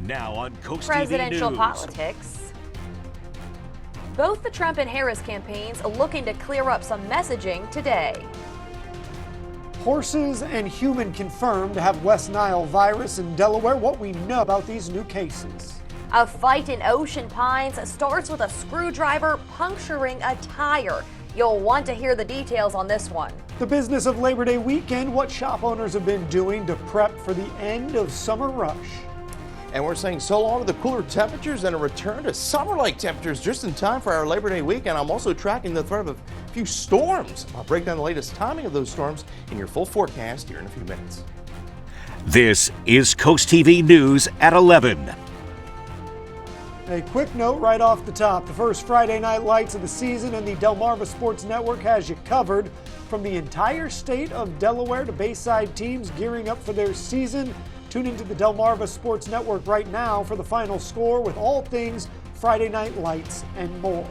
Now on CoastTV Presidential News. politics. Both the Trump and Harris campaigns looking to clear up some messaging today. Horses and human confirmed to have West Nile virus in Delaware. What we know about these new cases. A fight in Ocean Pines starts with a screwdriver puncturing a tire. You'll want to hear the details on this one. The business of Labor Day weekend, what shop owners have been doing to prep for the end of summer rush. And we're saying so long to the cooler temperatures and a return to summer-like temperatures just in time for our Labor Day weekend. I'm also tracking the threat of a few storms. I'll break down the latest timing of those storms in your full forecast here in a few minutes. This is CoastTV News at 11. A quick note right off the top. The first Friday night lights of the season, and the Delmarva Sports Network has you covered. From the entire state of Delaware to Bayside teams gearing up for their season. Tune into the Delmarva Sports Network right now for the final score with all things Friday night lights and more.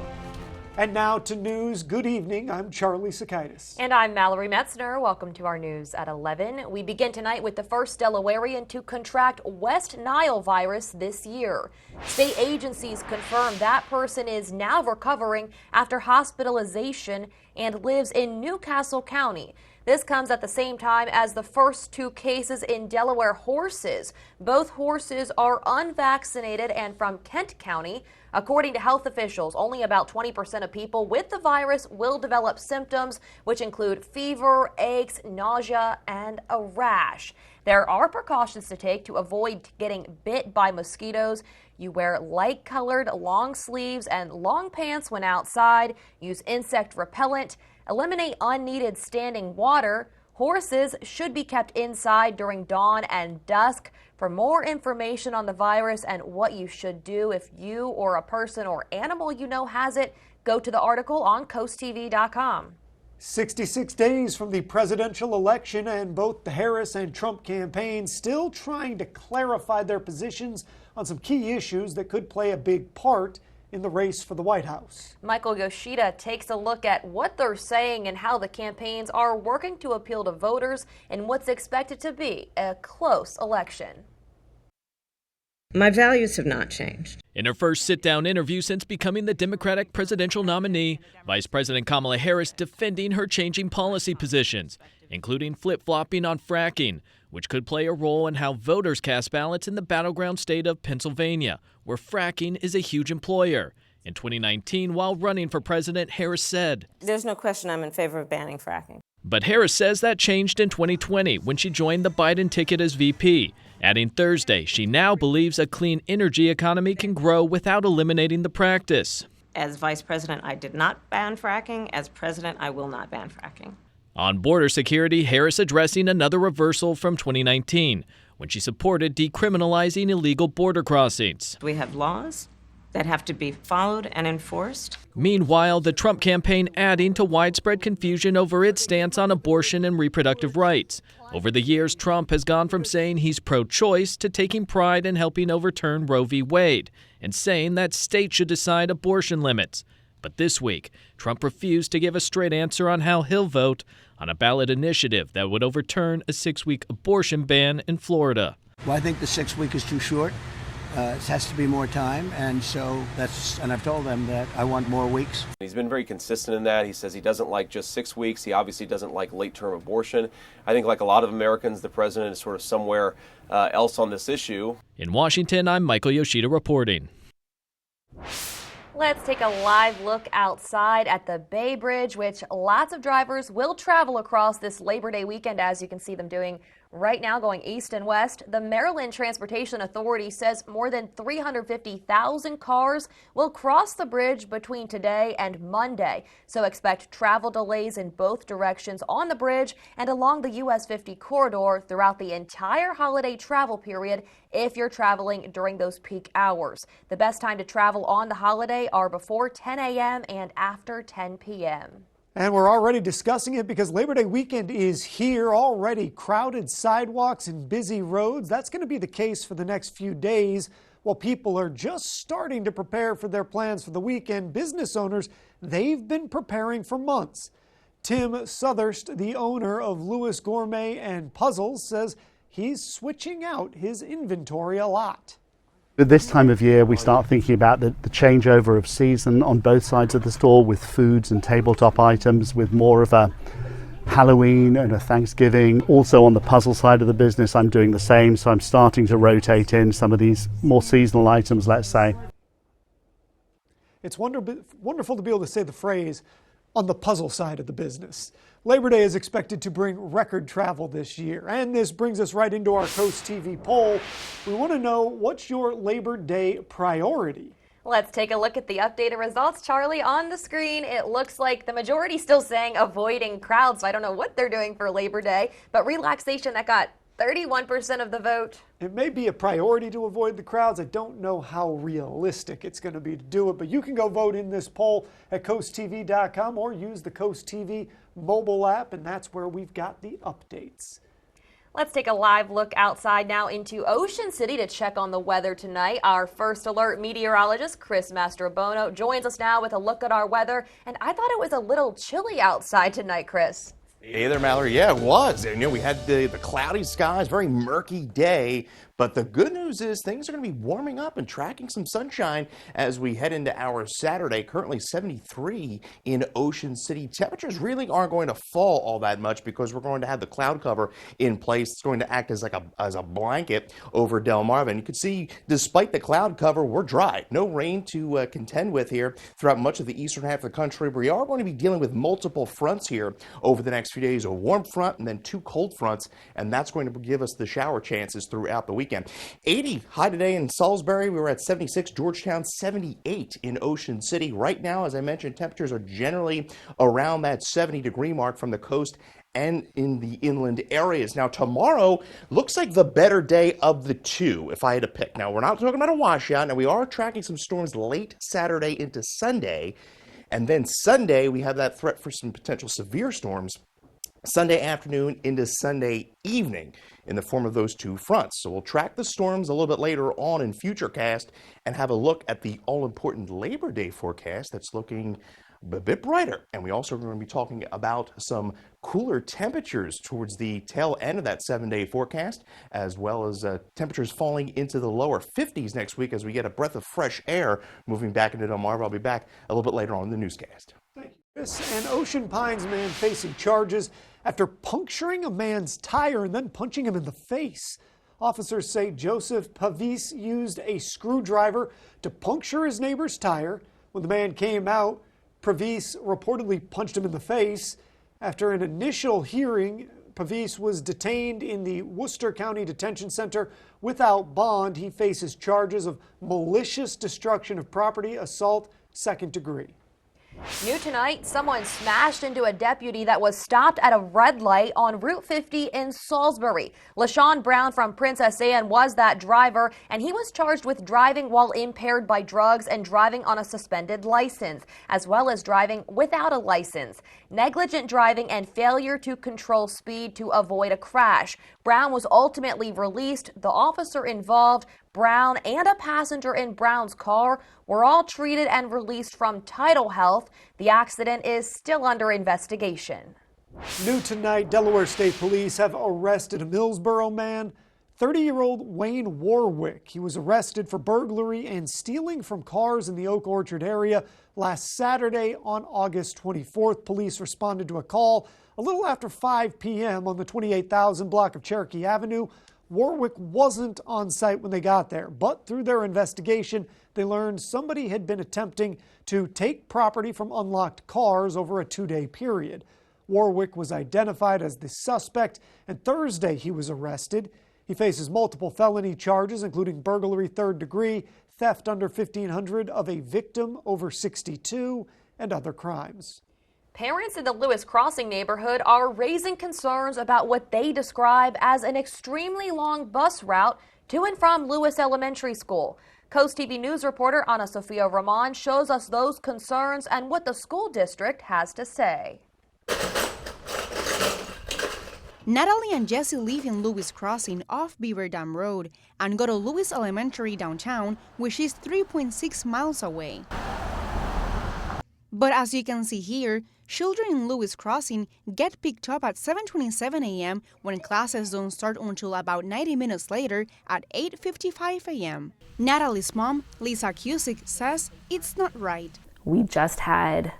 And now to news. Good evening. I'm Charlie Sakaitis. And I'm Mallory Metzner. Welcome to our news at 11. We begin tonight with the first Delawarean to contract West Nile virus this year. State agencies confirm that person is now recovering after hospitalization and lives in Newcastle County. This comes at the same time as the first two cases in Delaware horses. Both horses are unvaccinated and from Kent County. According to health officials, only about 20% of people with the virus will develop symptoms, which include fever, aches, nausea, and a rash. There are precautions to take to avoid getting bit by mosquitoes. You wear light-colored long sleeves and long pants when outside. Use insect repellent. Eliminate unneeded standing water. Horses should be kept inside during dawn and dusk. For more information on the virus and what you should do if you or a person or animal you know has it, go to the article on CoastTV.com. 66 days from the presidential election, and both the Harris and Trump campaigns still trying to clarify their positions on some key issues that could play a big part in the race for the White House. Michael Yoshida takes a look at what they're saying and how the campaigns are working to appeal to voters in what's expected to be a close election. My values have not changed. In her first sit-down interview since becoming the Democratic presidential nominee, Vice President Kamala Harris defending her changing policy positions, including flip-flopping on fracking, which could play a role in how voters cast ballots in the battleground state of Pennsylvania, where fracking is a huge employer. In 2019, while running for president, Harris said, There's no question I'm in favor of banning fracking. But Harris says that changed in 2020 when she joined the Biden ticket as VP. Adding Thursday, she now believes a clean energy economy can grow without eliminating the practice. As vice president, I did not ban fracking. As president, I will not ban fracking. On border security, Harris addressing another reversal from 2019, when she supported decriminalizing illegal border crossings. We have laws that have to be followed and enforced. Meanwhile, the Trump campaign adding to widespread confusion over its stance on abortion and reproductive rights. Over the years, Trump has gone from saying he's pro-choice to taking pride in helping overturn Roe v. Wade and saying that states should decide abortion limits. But this week, Trump refused to give a straight answer on how he'll vote on a ballot initiative that would overturn a 6-week abortion ban in Florida. Well, I think the 6 week is too short. It has to be more time, and so and I've told them that I want more weeks. He's been very consistent in that. He says he doesn't like just 6 weeks. He obviously doesn't like late-term abortion. I think like a lot of Americans, the president is sort of somewhere else on this issue. In Washington, I'm Michael Yoshida reporting. Let's take a live look outside at the Bay Bridge, which lots of drivers will travel across this Labor Day weekend, as you can see them doing right now, going east and west. The Maryland Transportation Authority says more than 350,000 cars will cross the bridge between today and Monday. So expect travel delays in both directions on the bridge and along the US 50 corridor throughout the entire holiday travel period if you're traveling during those peak hours. The best time to travel on the holiday are before 10 a.m. and after 10 p.m. And we're already discussing it because Labor Day weekend is here already. Crowded sidewalks and busy roads. That's going to be the case for the next few days. While people are just starting to prepare for their plans for the weekend, business owners, they've been preparing for months. Tim Southerst, the owner of Lewis Gourmet and Puzzles, says he's switching out his inventory a lot. At this time of year, we start thinking about the changeover of season on both sides of the store, with foods and tabletop items, with more of a Halloween and a Thanksgiving. Also on the puzzle side of the business, I'm doing the same, so I'm starting to rotate in some of these more seasonal items, let's say. It's wonderful to be able to say the phrase, on the puzzle side of the business. Labor Day is expected to bring record travel this year, and this brings us right into our Coast TV poll. We want to know, what's your Labor Day priority? Let's take a look at the updated results, Charlie. On the screen, it looks like the majority still saying avoiding crowds, so I don't know what they're doing for Labor Day, but relaxation, that got 31% of the vote. It may be a priority to avoid the crowds. I don't know how realistic it's going to be to do it, but you can go vote in this poll at CoastTV.com or use the Coast TV mobile app, and that's where we've got the updates. Let's take a live look outside now into Ocean City to check on the weather tonight. Our first alert meteorologist, Chris Mastrobono, joins us now with a look at our weather, and I thought it was a little chilly outside tonight, Chris. Hey there, Mallory. Yeah, it was. You know, we had the cloudy skies, very murky day. But the good news is things are going to be warming up and tracking some sunshine as we head into our Saturday. Currently 73 in Ocean City. Temperatures really aren't going to fall all that much because we're going to have the cloud cover in place. It's going to act as like a blanket over Delmarva. And you can see, despite the cloud cover, we're dry. No rain to contend with here throughout much of the eastern half of the country. We are going to be dealing with multiple fronts here over the next few days. A warm front and then two cold fronts, and that's going to give us the shower chances throughout the weekend. 80 high today in Salisbury. We were at 76. Georgetown 78 in Ocean City. Right now, as I mentioned, temperatures are generally around that 70-degree mark from the coast and in the inland areas. Now, tomorrow looks like the better day of the two, if I had to pick. Now, we're not talking about a washout. Now, we are tracking some storms late Saturday into Sunday. And then Sunday, we have that threat for some potential severe storms Sunday afternoon into Sunday evening in the form of those two fronts. So we'll track the storms a little bit later on in Futurecast and have a look at the all-important Labor Day forecast that's looking a bit brighter. And we also are going to be talking about some cooler temperatures towards the tail end of that 7-day forecast, as well as temperatures falling into the lower 50s next week as we get a breath of fresh air moving back into Delmarva. I'll be back a little bit later on in the newscast. Thank you, Chris. An Ocean Pines man facing charges after puncturing a man's tire and then punching him in the face. Officers say Joseph Pavis used a screwdriver to puncture his neighbor's tire. When the man came out, Pavis reportedly punched him in the face. After an initial hearing, Pavis was detained in the Worcester County Detention Center without bond. He faces charges of malicious destruction of property, assault, second degree. New tonight, someone smashed into a deputy that was stopped at a red light on Route 50 in Salisbury. LaShawn Brown from Princess Anne was that driver, and he was charged with driving while impaired by drugs and driving on a suspended license, as well as driving without a license, negligent driving, and failure to control speed to avoid a crash. Brown was ultimately released. The officer involved, Brown, and a passenger in Brown's car were all treated and released from Tidal Health. The accident is still under investigation. New tonight, Delaware State Police have arrested a Millsboro man, 30-year-old Wayne Warwick. He was arrested for burglary and stealing from cars in the Oak Orchard area last Saturday on August 24th. Police responded to a call a little after 5 p.m. on the 28,000 block of Cherokee Avenue. Warwick wasn't on site when they got there, but through their investigation, they learned somebody had been attempting to take property from unlocked cars over a 2-day period. Warwick was identified as the suspect, and Thursday he was arrested. He faces multiple felony charges, including burglary 3rd degree, theft under $1,500 of a victim over 62, and other crimes. Parents in the Lewis Crossing neighborhood are raising concerns about what they describe as an extremely long bus route to and from Lewis Elementary School. Coast TV News reporter Ana Sofia Ramon shows us those concerns and what the school district has to say. Natalie and Jesse live in Lewis Crossing off Beaver Dam Road and go to Lewis Elementary downtown, which is 3.6 miles away. But as you can see here, children in Lewis Crossing get picked up at 7:27 a.m. when classes don't start until about 90 minutes later at 8:55 a.m. Natalie's mom, Lisa Cusick, says it's not right. We just had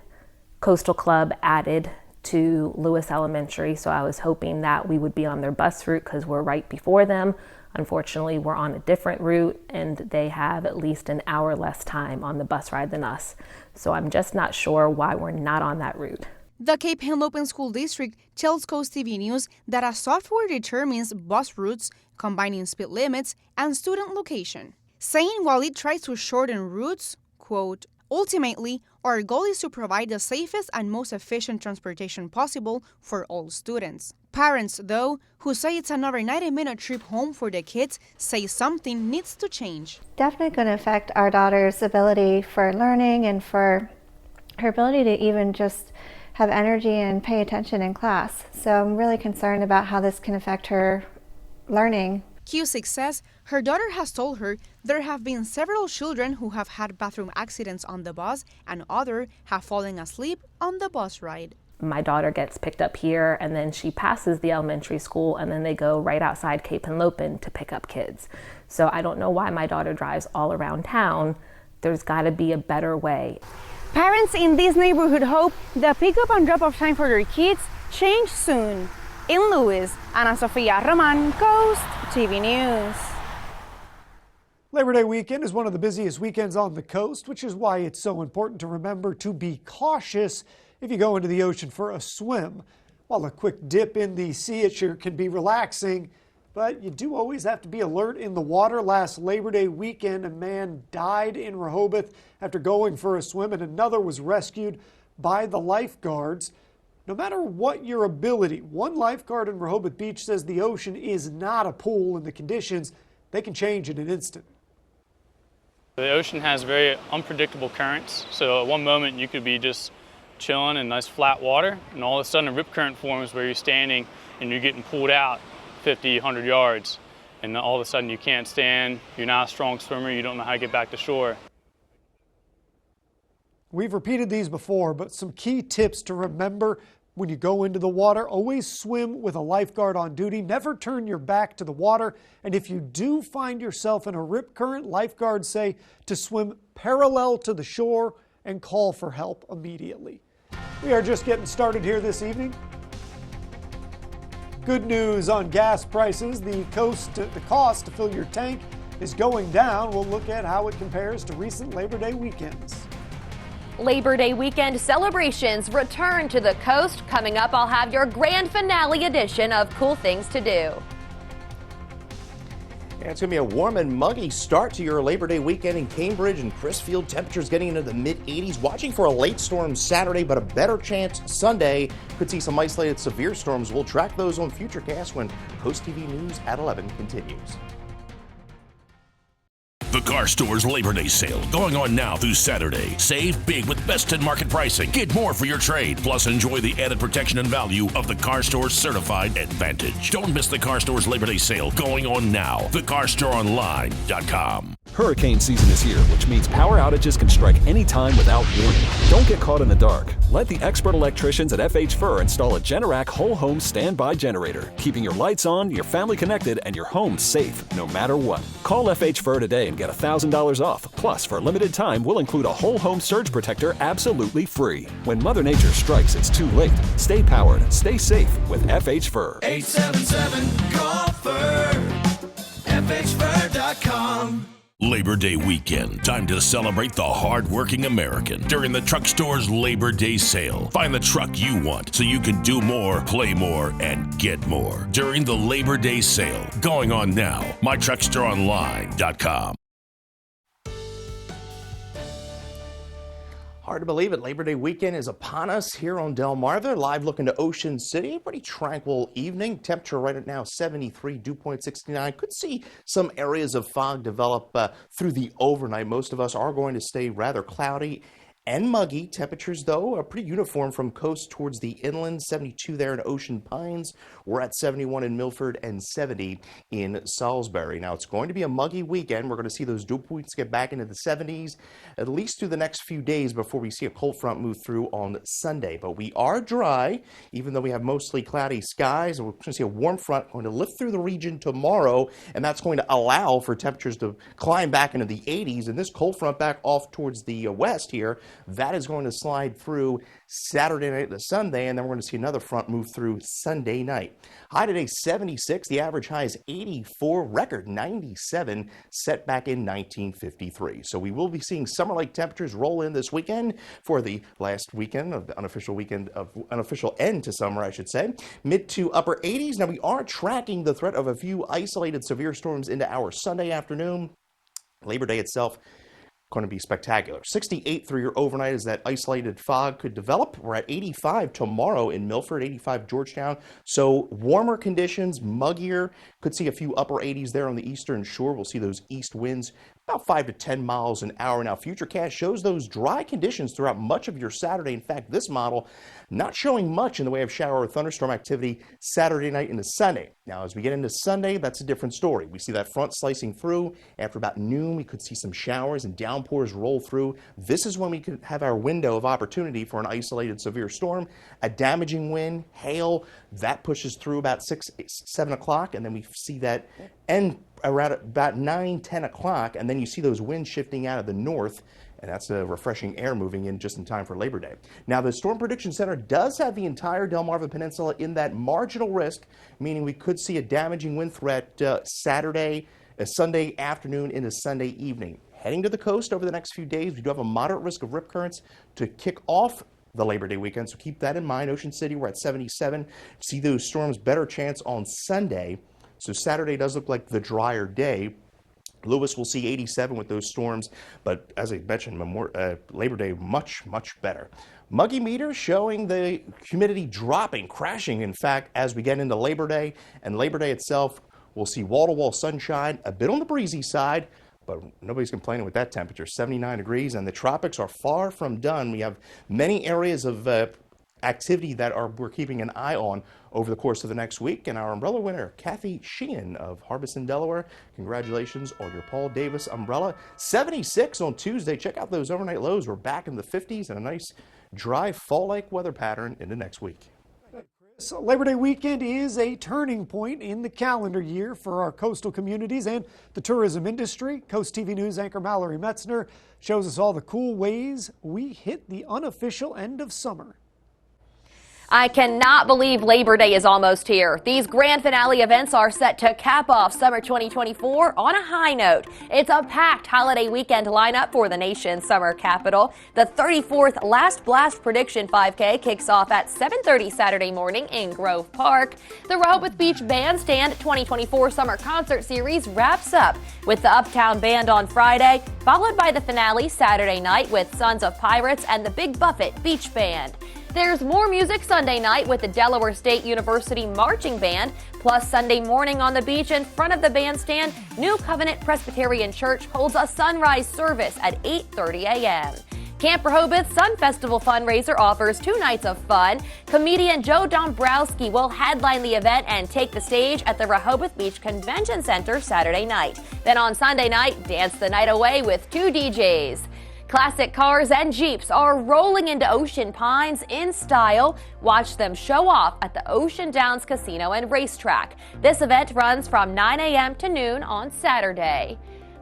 Coastal Club added to Lewis Elementary, so I was hoping that we would be on their bus route because we're right before them. Unfortunately, we're on a different route and they have at least an hour less time on the bus ride than us. So I'm just not sure why we're not on that route. The Cape Henlopen School District tells CoastTV News that a software determines bus routes, combining speed limits and student location, saying while it tries to shorten routes, quote, ultimately, our goal is to provide the safest and most efficient transportation possible for all students. Parents, though, who say it's another 90-minute trip home for the kids, say something needs to change. Definitely going to affect our daughter's ability for learning and for her ability to even just have energy and pay attention in class. So I'm really concerned about how this can affect her learning. Cusick says her daughter has told her there have been several children who have had bathroom accidents on the bus and others have fallen asleep on the bus ride. My daughter gets picked up here and then she passes the elementary school and then they go right outside Cape Henlopen to pick up kids. So I don't know why my daughter drives all around town. There's got to be a better way. Parents in this neighborhood hope the pickup and drop-off time for their kids change soon. In Lewis, Ana Sofia Roman, Coast TV News. Labor Day weekend is one of the busiest weekends on the coast, which is why it's so important to remember to be cautious if you go into the ocean for a swim. While a quick dip in the sea it sure can be relaxing, but you do always have to be alert in the water. Last Labor Day weekend, a man died in Rehoboth after going for a swim, and another was rescued by the lifeguards. No matter what your ability, one lifeguard in Rehoboth Beach says the ocean is not a pool and the conditions, they can change in an instant. The ocean has very unpredictable currents, so at one moment you could be just chilling in nice flat water, and all of a sudden a rip current forms where you're standing and you're getting pulled out 50, 100 yards, and all of a sudden you can't stand, you're not a strong swimmer, you don't know how to get back to shore. We've repeated these before, but some key tips to remember when you go into the water: always swim with a lifeguard on duty, never turn your back to the water, and if you do find yourself in a rip current, lifeguards say to swim parallel to the shore and call for help immediately. We are just getting started here this evening. Good news on gas prices. The cost to fill your tank is going down. We'll look at how it compares to recent Labor Day weekends. Labor Day weekend celebrations return to the coast. Coming up, I'll have your grand finale edition of Cool Things to Do. Yeah, it's going to be a warm and muggy start to your Labor Day weekend in Cambridge and Crisfield. Temperatures getting into the mid-80s. Watching for a late storm Saturday, but a better chance Sunday. Could see some isolated severe storms. We'll track those on Futurecast when CoastTV News at 11 continues. The Car Store's Labor Day sale going on now through Saturday. Save big with best in market pricing. Get more for your trade. Plus, enjoy the added protection and value of the Car Store's Certified Advantage. Don't miss the Car Store's Labor Day sale going on now. TheCarStoreOnline.com. Hurricane season is here, which means power outages can strike anytime without warning. Don't get caught in the dark. Let the expert electricians at FH Fur install a Generac whole home standby generator, keeping your lights on, your family connected, and your home safe no matter what. Call FH Fur today and get $1,000 off. Plus, for a limited time, we'll include a whole home surge protector absolutely free. When Mother Nature strikes, it's too late. Stay powered, stay safe with FH Fur. 877-GOLFER. FHFur.com. Labor Day weekend. Time to celebrate the hard-working American during the Truck Store's Labor Day sale. Find the truck you want so you can do more, play more, and get more during the Labor Day sale. Going on now. MyTruckStoreOnline.com. Hard to believe it. Labor Day weekend is upon us here on Delmar. They're live looking to Ocean City. Pretty tranquil evening. Temperature right at now 73, dew point 69. Could see some areas of fog develop through the overnight. Most of us are going to stay rather cloudy and muggy. Temperatures, though, are pretty uniform from coast towards the inland. 72 there in Ocean Pines. We're at 71 in Milford and 70 in Salisbury. Now, it's going to be a muggy weekend. We're going to see those dew points get back into the 70s at least through the next few days before we see a cold front move through on Sunday. But we are dry, even though we have mostly cloudy skies. And we're going to see a warm front going to lift through the region tomorrow, and that's going to allow for temperatures to climb back into the 80s. And this cold front back off towards the west here, that is going to slide through Saturday night to Sunday, and then we're going to see another front move through Sunday night. High today 76, the average high is 84, record 97 set back in 1953. So we will be seeing summer-like temperatures roll in this weekend for the last weekend of the unofficial end to summer, I should say. Mid to upper 80s. Now we are tracking the threat of a few isolated severe storms into our Sunday afternoon. Labor Day itself going to be spectacular. 68 through your overnight as that isolated fog could develop. We're at 85 tomorrow in Milford, 85 Georgetown. So warmer conditions, muggier. Could see a few upper 80s there on the eastern shore. We'll see those east winds about 5 to 10 miles an hour. Now, Futurecast shows those dry conditions throughout much of your Saturday. In fact, this model not showing much in the way of shower or thunderstorm activity Saturday night into Sunday. Now, as we get into Sunday, that's a different story. We see that front slicing through. After about noon, we could see some showers and downpours roll through. This is when we could have our window of opportunity for an isolated severe storm. A damaging wind, hail, that pushes through about 6, 7 o'clock, and then we see that end around about 9, 10 o'clock, and then you see those winds shifting out of the north, and that's a refreshing air moving in just in time for Labor Day. Now, the Storm Prediction Center does have the entire Delmarva Peninsula in that marginal risk, meaning we could see a damaging wind threat Sunday afternoon into Sunday evening. Heading to the coast over the next few days, we do have a moderate risk of rip currents to kick off the Labor Day weekend, so keep that in mind. Ocean City, we're at 77. See those storms better chance on Sunday. So Saturday does look like the drier day. Lewis will see 87 with those storms, but as I mentioned, Labor Day much, much better. Muggy meters showing the humidity dropping, crashing, in fact, as we get into Labor Day. And Labor Day itself, we'll see wall-to-wall sunshine, a bit on the breezy side, but nobody's complaining with that temperature, 79 degrees, and the tropics are far from done. We have many areas of activity that we're keeping an eye on over the course of the next week. And our umbrella winner, Kathy Sheehan of Harbison, Delaware, congratulations on your Paul Davis umbrella. 76 on Tuesday. Check out those overnight lows. We're back in the 50s and a nice dry fall-like weather pattern into next week. So Labor Day weekend is a turning point in the calendar year for our coastal communities and the tourism industry. Coast TV News anchor Mallory Metzner shows us all the cool ways we hit the unofficial end of summer. I cannot believe Labor Day is almost here. These grand finale events are set to cap off summer 2024 on a high note. It's a packed holiday weekend lineup for the nation's summer capital. The 34th Last Blast Prediction 5K kicks off at 7:30 Saturday morning in Grove Park. The Rehoboth Beach Bandstand 2024 Summer Concert Series wraps up with the Uptown Band on Friday, followed by the finale Saturday night with Sons of Pirates and the Big Buffet Beach Band. There's more music Sunday night with the Delaware State University Marching Band, plus Sunday morning on the beach in front of the bandstand, New Covenant Presbyterian Church holds a sunrise service at 8:30 a.m. Camp Rehoboth Sun Festival fundraiser offers 2 nights of fun. Comedian Joe Dombrowski will headline the event and take the stage at the Rehoboth Beach Convention Center Saturday night. Then on Sunday night, dance the night away with 2 DJs. Classic cars and Jeeps are rolling into Ocean Pines in style. Watch them show off at the Ocean Downs Casino and Racetrack. This event runs from 9 a.m. to noon on Saturday.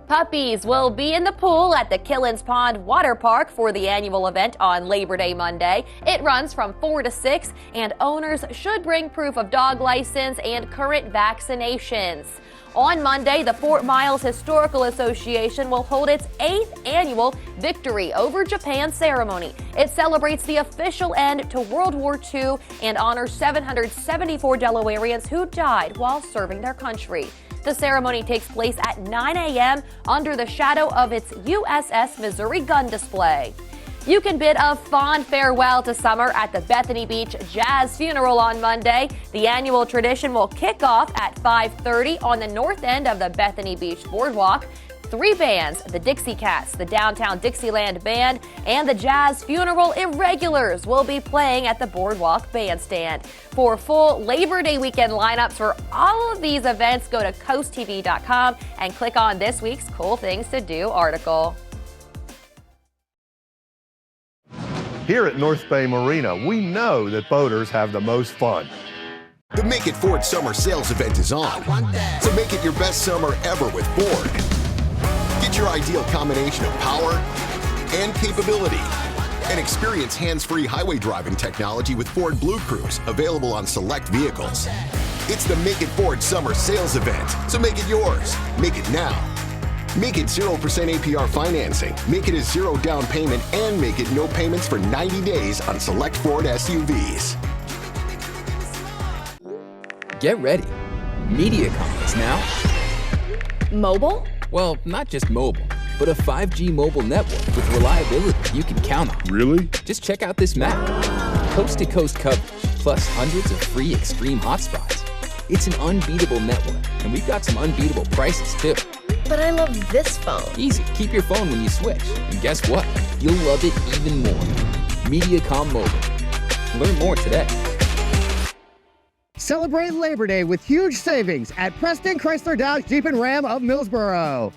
Puppies will be in the pool at the Killens Pond Water Park for the annual event on Labor Day Monday. It runs from 4 to 6, and owners should bring proof of dog license and current vaccinations. On Monday, the Fort Miles Historical Association will hold its 8th annual Victory Over Japan ceremony. It celebrates the official end to World War II and honors 774 Delawareans who died while serving their country. The ceremony takes place at 9 a.m. under the shadow of its USS Missouri gun display. You can bid a fond farewell to summer at the Bethany Beach Jazz Funeral on Monday. The annual tradition will kick off at 5:30 on the north end of the Bethany Beach Boardwalk. 3 bands, the Dixie Cats, the Downtown Dixieland Band, and the Jazz Funeral Irregulars will be playing at the Boardwalk Bandstand. For full Labor Day weekend lineups for all of these events, go to CoastTV.com and click on this week's Cool Things to Do article. Here at North Bay Marina, we know that boaters have the most fun. The Make It Ford Summer Sales Event is on. So make it your best summer ever with Ford. Get your ideal combination of power and capability. And experience hands-free highway driving technology with Ford Blue Cruise, available on select vehicles. It's the Make It Ford Summer Sales Event, so make it yours. Make it now. Make it 0% APR financing, make it a 0 down payment, and make it no payments for 90 days on select Ford SUVs. Get ready. MediaCom is now mobile? Well, not just mobile, but a 5G mobile network with reliability you can count on. Really? Just check out this map. Coast-to-coast coverage, plus hundreds of free extreme hotspots. It's an unbeatable network, and we've got some unbeatable prices too. But I love this phone. Easy. Keep your phone when you switch. And guess what? You'll love it even more. MediaCom Mobile. Learn more today. Celebrate Labor Day with huge savings at Preston Chrysler Dodge Jeep and Ram of Millsboro.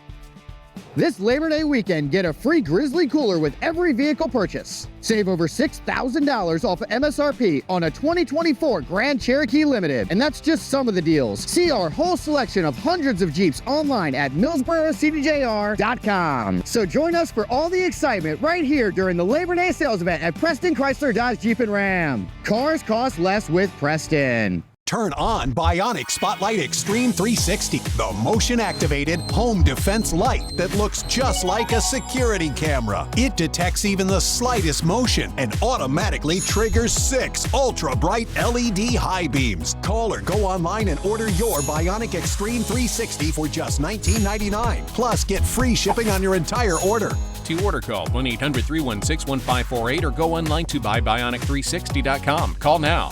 This Labor Day weekend, get a free Grizzly cooler with every vehicle purchase. Save over $6,000 off of MSRP on a 2024 Grand Cherokee Limited. And that's just some of the deals. See our whole selection of hundreds of Jeeps online at millsborocdjr.com. So join us for all the excitement right here during the Labor Day sales event at Preston Chrysler Dodge Jeep and Ram. Cars cost less with Preston. Turn on Bionic Spotlight Extreme 360, the motion-activated home defense light that looks just like a security camera. It detects even the slightest motion and automatically triggers 6 ultra-bright LED high beams. Call or go online and order your Bionic Extreme 360 for just $19.99. Plus, get free shipping on your entire order. To order, call 1-800-316-1548 or go online to buybionic360.com. Call now.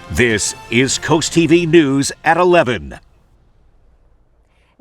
This is Coast TV News at 11.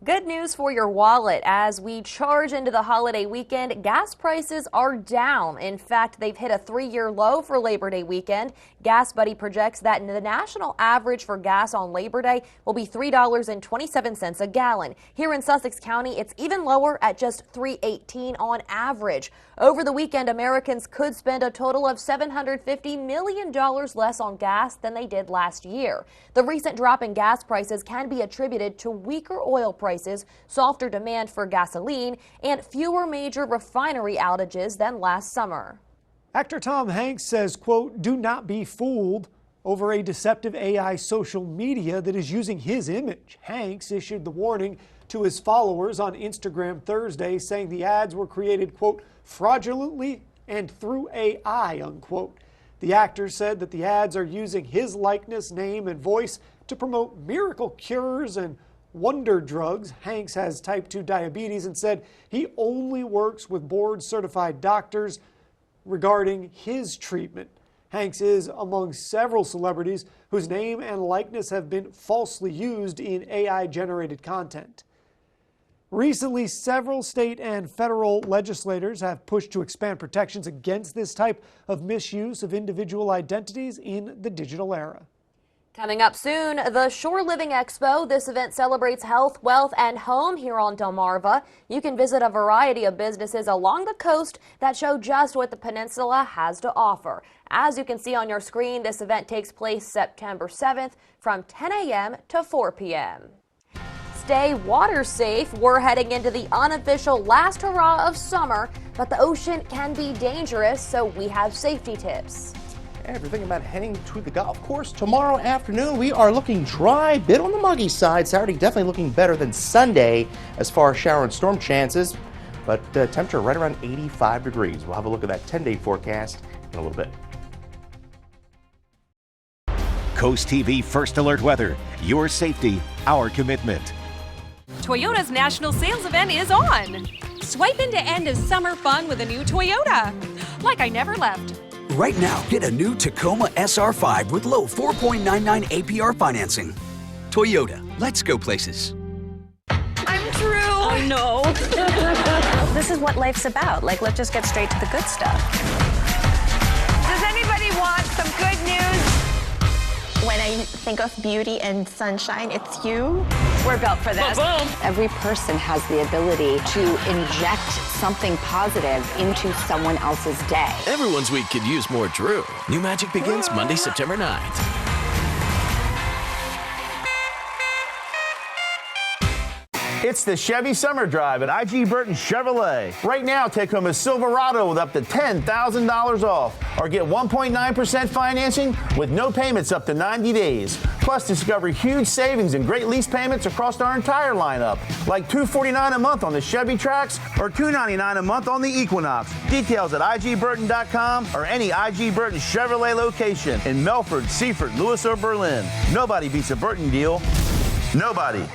Good news for your wallet. As we charge into the holiday weekend, gas prices are down. In fact, they've hit a 3-year low for Labor Day weekend. Gas Buddy projects that the national average for gas on Labor Day will be $3.27 a gallon. Here in Sussex County, it's even lower at just $3.18 on average. Over the weekend, Americans could spend a total of $750 million less on gas than they did last year. The recent drop in gas prices can be attributed to weaker oil prices, softer demand for gasoline, and fewer major refinery outages than last summer. Actor Tom Hanks says, quote, "Do not be fooled over a deceptive AI social media that is using his image." Hanks issued the warning to his followers on Instagram Thursday, saying the ads were created, quote, "fraudulently and through AI," unquote. The actor said that the ads are using his likeness, name, and voice to promote miracle cures and wonder drugs. Hanks has type 2 diabetes and said he only works with board-certified doctors regarding his treatment. Hanks is among several celebrities whose name and likeness have been falsely used in AI-generated content. Recently, several state and federal legislators have pushed to expand protections against this type of misuse of individual identities in the digital era. Coming up soon, the Shore Living Expo. This event celebrates health, wealth, and home here on Delmarva. You can visit a variety of businesses along the coast that show just what the peninsula has to offer. As you can see on your screen, this event takes place September 7th from 10 a.m. to 4 p.m. Stay water safe. We're heading into the unofficial last hurrah of summer, but the ocean can be dangerous, so we have safety tips. And if you're thinking about heading to the golf course tomorrow afternoon, we are looking dry, bit on the muggy side. Saturday definitely looking better than Sunday as far as shower and storm chances, but temperature right around 85 degrees. We'll have a look at that 10-day forecast in a little bit. Coast TV First Alert Weather. Your safety, our commitment. Toyota's national sales event is on. Swipe into end of summer fun with a new Toyota. Like I never left. Right now, get a new Tacoma SR5 with low 4.99 APR financing. Toyota, let's go places. this is what life's about. Like, let's just get straight to the good stuff. Does anybody want some good news? When I think of beauty and sunshine, it's you. We're built for this. Boom. Every person has the ability to inject something positive into someone else's day. Everyone's week could use more Drew. New Magic begins Monday, September 9th. It's the Chevy Summer Drive at IG Burton Chevrolet. Right now, take home a Silverado with up to $10,000 off, or get 1.9% financing with no payments up to 90 days. Plus, discover huge savings and great lease payments across our entire lineup, like $249 a month on the Chevy Trax or $299 a month on the Equinox. Details at igburton.com or any IG Burton Chevrolet location in Melford, Seaford, Lewis, or Berlin. Nobody beats a Burton deal. Nobody.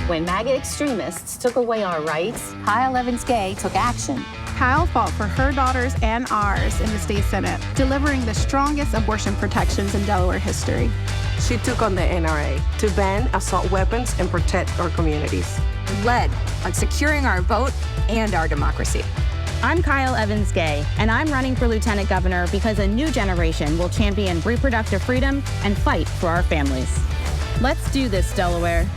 When MAGA extremists took away our rights, Kyle Evans Gay took action. Kyle fought for her daughters and ours in the state Senate, delivering the strongest abortion protections in Delaware history. She took on the NRA to ban assault weapons and protect our communities. Led on securing our vote and our democracy. I'm Kyle Evans Gay, and I'm running for lieutenant governor because a new generation will champion reproductive freedom and fight for our families. Let's do this, Delaware.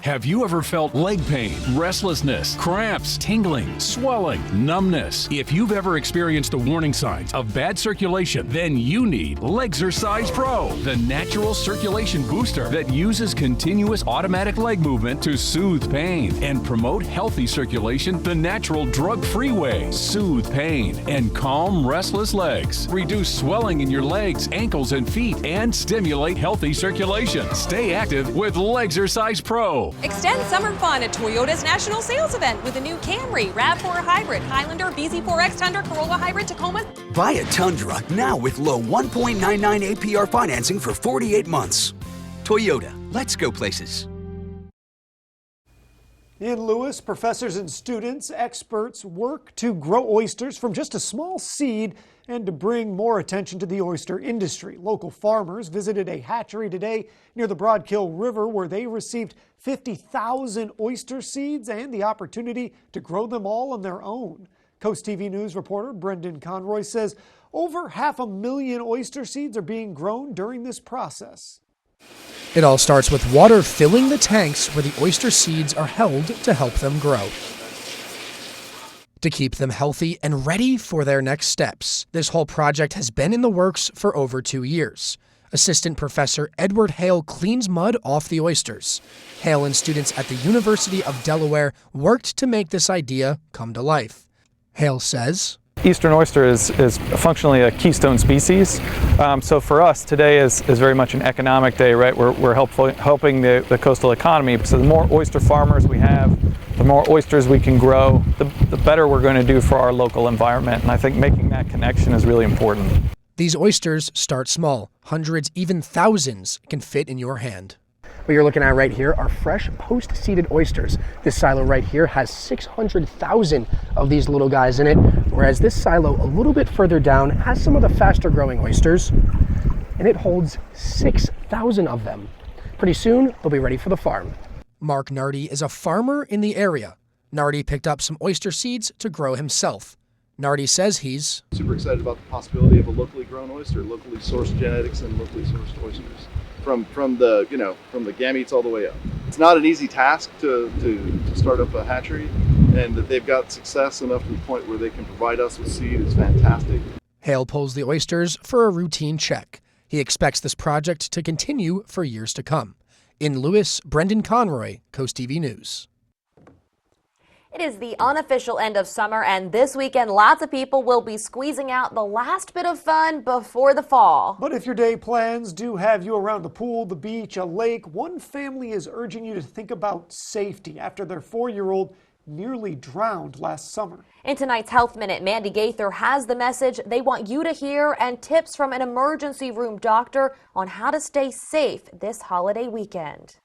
Have you ever felt leg pain, restlessness, cramps, tingling, swelling, numbness? If you've ever experienced the warning signs of bad circulation, then you need Legzercise Pro, the natural circulation booster that uses continuous automatic leg movement to soothe pain and promote healthy circulation the natural drug-free way. Soothe pain and calm restless legs. Reduce swelling in your legs, ankles, and feet, and stimulate healthy circulation. Stay active with Legzercise Pro. Extend summer fun at Toyota's National Sales Event with a new Camry, RAV4 Hybrid, Highlander, BZ4X Tundra, Corolla Hybrid, Tacoma. Buy a Tundra now with low 1.99 APR financing for 48 months. Toyota, let's go places. In Lewis, professors and students, experts work to grow oysters from just a small seed and to bring more attention to the oyster industry. Local farmers visited a hatchery today near the Broadkill River where they received 50,000 oyster seeds and the opportunity to grow them all on their own. CoastTV News reporter Brendan Conroy says over 500,000 oyster seeds are being grown during this process. It all starts with water filling the tanks where the oyster seeds are held to help them grow. To keep them healthy and ready for their next steps. This whole project has been in the works for over 2 years. Assistant Professor Edward Hale cleans mud off the oysters. Hale and students at the University of Delaware worked to make this idea come to life. Hale says, Eastern oyster is functionally a keystone species. So for us, today is very much an economic day, right? We're helping the coastal economy. So the more oyster farmers we have, the more oysters we can grow, the better we're going to do for our local environment. And I think making that connection is really important. These oysters start small. Hundreds, even thousands can fit in your hand. What you're looking at right here are fresh post-seeded oysters. This silo right here has 600,000 of these little guys in it, whereas this silo a little bit further down has some of the faster growing oysters, and it holds 6,000 of them. Pretty soon, they'll be ready for the farm. Mark Nardi is a farmer in the area. Nardi picked up some oyster seeds to grow himself. Nardi says he's super excited about the possibility of a locally grown oyster, locally sourced genetics and locally sourced oysters. From the gametes all the way up. It's not an easy task to start up a hatchery, and that they've got success enough to the point where they can provide us with seed is fantastic. Hale pulls the oysters for a routine check. He expects this project to continue for years to come. In Lewis, Brendan Conroy, CoastTV News. It is the unofficial end of summer, and this weekend lots of people will be squeezing out the last bit of fun before the fall. But if your day plans do have you around the pool, the beach, a lake, one family is urging you to think about safety after their 4-year-old nearly drowned last summer. In tonight's Health Minute, Mandy Gaither has the message they want you to hear and tips from an emergency room doctor on how to stay safe this holiday weekend.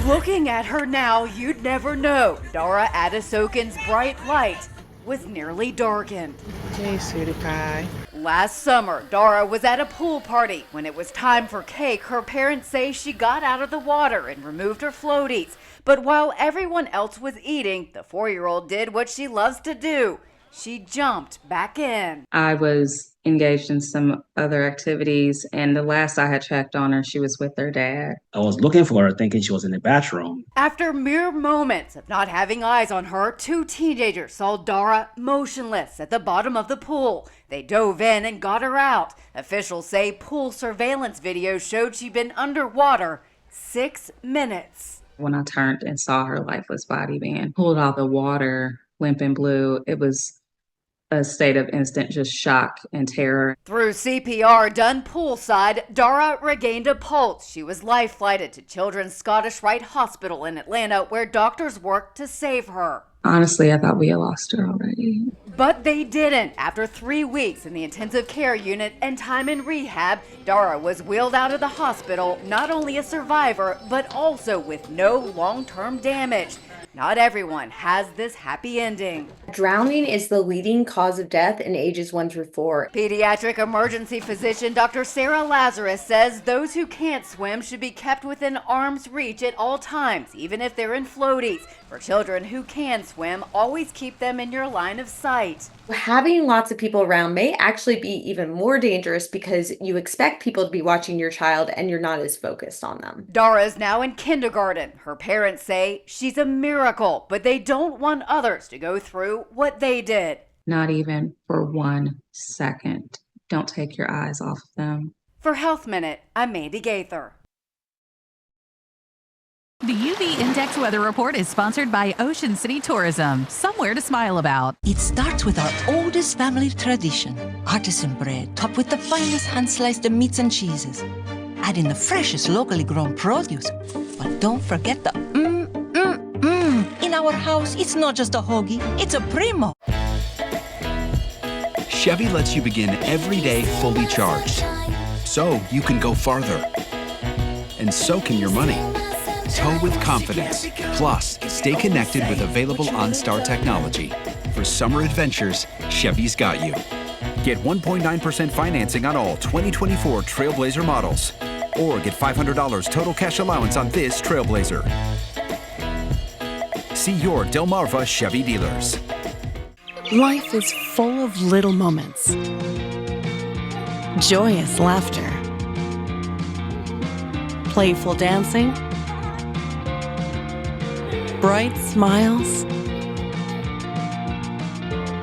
Looking at her now, you'd never know Dara Adesokan's bright light was nearly darkened. Hey, sweetie pie. Last summer, Dara was at a pool party. When it was time for cake, her parents say she got out of the water and removed her floaties. But while everyone else was eating, the 4-year-old did what she loves to do. She jumped back in. I was engaged in some other activities, and the last I had checked on her, she was with her dad. I was looking for her thinking she was in the bathroom. After mere moments of not having eyes on her, 2 teenagers saw Dara motionless at the bottom of the pool. They dove in and got her out. Officials say pool surveillance video showed she'd been underwater 6 minutes. When I turned and saw her lifeless body being pulled out of the water, limp and blue, it was a state of instant just shock and terror. Through CPR done poolside, Dara regained a pulse. She was life-flighted to Children's Scottish Rite Hospital in Atlanta, where doctors worked to save her. Honestly, I thought we had lost her already. But they didn't. After 3 weeks in the intensive care unit and time in rehab, Dara was wheeled out of the hospital, not only a survivor, but also with no long-term damage. Not everyone has this happy ending. Drowning is the leading cause of death in ages 1 through 4. Pediatric emergency physician Dr. Sarah Lazarus says those who can't swim should be kept within arm's reach at all times, even if they're in floaties. For children who can swim, always keep them in your line of sight. Having lots of people around may actually be even more dangerous because you expect people to be watching your child and you're not as focused on them. Dara is now in kindergarten. Her parents say she's a miracle, but they don't want others to go through what they did. Not even for 1 second. Don't take your eyes off of them. For Health Minute, I'm Mandy Gaither. The UV Index Weather Report is sponsored by Ocean City Tourism. Somewhere to smile about. It starts with our oldest family tradition, artisan bread, topped with the finest hand-sliced meats and cheeses. Add in the freshest locally grown produce. But don't forget the In our house, it's not just a hoagie, it's a primo. Chevy lets you begin every day fully charged, so you can go farther. And so can your money. Tow with confidence. Plus, stay connected with available OnStar technology. For summer adventures, Chevy's got you. Get 1.9% financing on all 2024 Trailblazer models. Or get $500 total cash allowance on this Trailblazer. See your Delmarva Chevy dealers. Life is full of little moments. Joyous laughter. Playful dancing. Bright smiles.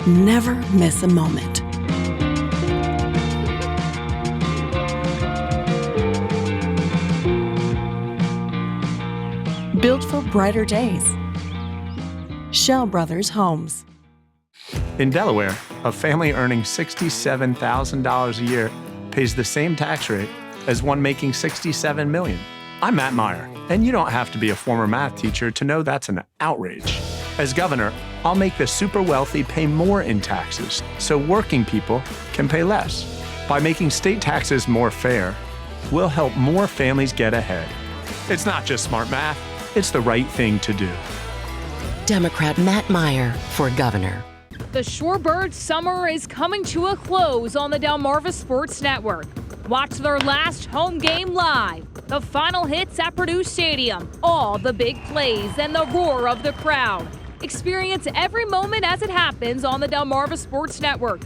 Never miss a moment. Built for brighter days. Shell Brothers Homes. In Delaware, a family earning $67,000 a year pays the same tax rate as one making $67 million. I'm Matt Meyer, and you don't have to be a former math teacher to know that's an outrage. As governor, I'll make the super wealthy pay more in taxes so working people can pay less. By making state taxes more fair, we'll help more families get ahead. It's not just smart math, it's the right thing to do. Democrat Matt Meyer for governor. The Shorebirds summer is coming to a close on the Delmarva Sports Network. Watch their last home game live. The final hits at Purdue Stadium, all the big plays and the roar of the crowd. Experience every moment as it happens on the Delmarva Sports Network.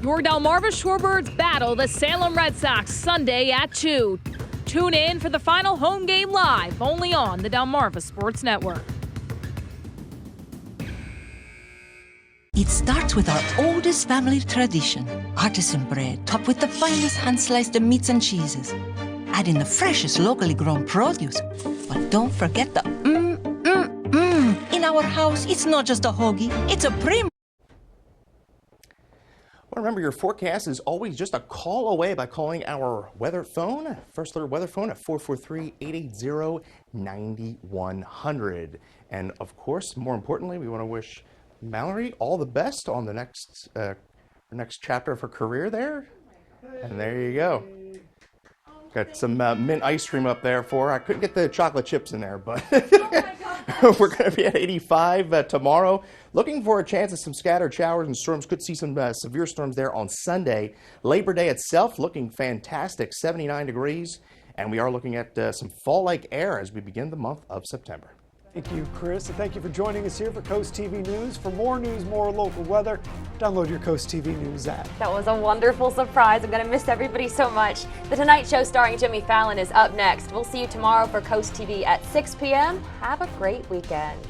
Your Delmarva Shorebirds battle the Salem Red Sox Sunday at 2. Tune in for the final home game live only on the Delmarva Sports Network. It starts with our oldest family tradition, artisan bread, topped with the finest hand-sliced meats and cheeses. Add in the freshest locally grown produce. But don't forget the In our house, it's not just a hoagie, it's a primo. Well, remember, your forecast is always just a call away by calling our weather phone, First Alert Weather Phone at 443-880-9100. And of course, more importantly, we want to wish Mallory all the best on the next chapter of her career there. And there you go. Got some mint ice cream up there for her. I couldn't get the chocolate chips in there, but we're going to be at 85 tomorrow. Looking for a chance of some scattered showers and storms. Could see some severe storms there on Sunday. Labor Day itself looking fantastic, 79 degrees. And we are looking at some fall-like air as we begin the month of September. Thank you, Chris, and thank you for joining us here for Coast TV News. For more news, more local weather, download your Coast TV News app. That was a wonderful surprise. I'm going to miss everybody so much. The Tonight Show starring Jimmy Fallon is up next. We'll see you tomorrow for Coast TV at 6 p.m. Have a great weekend.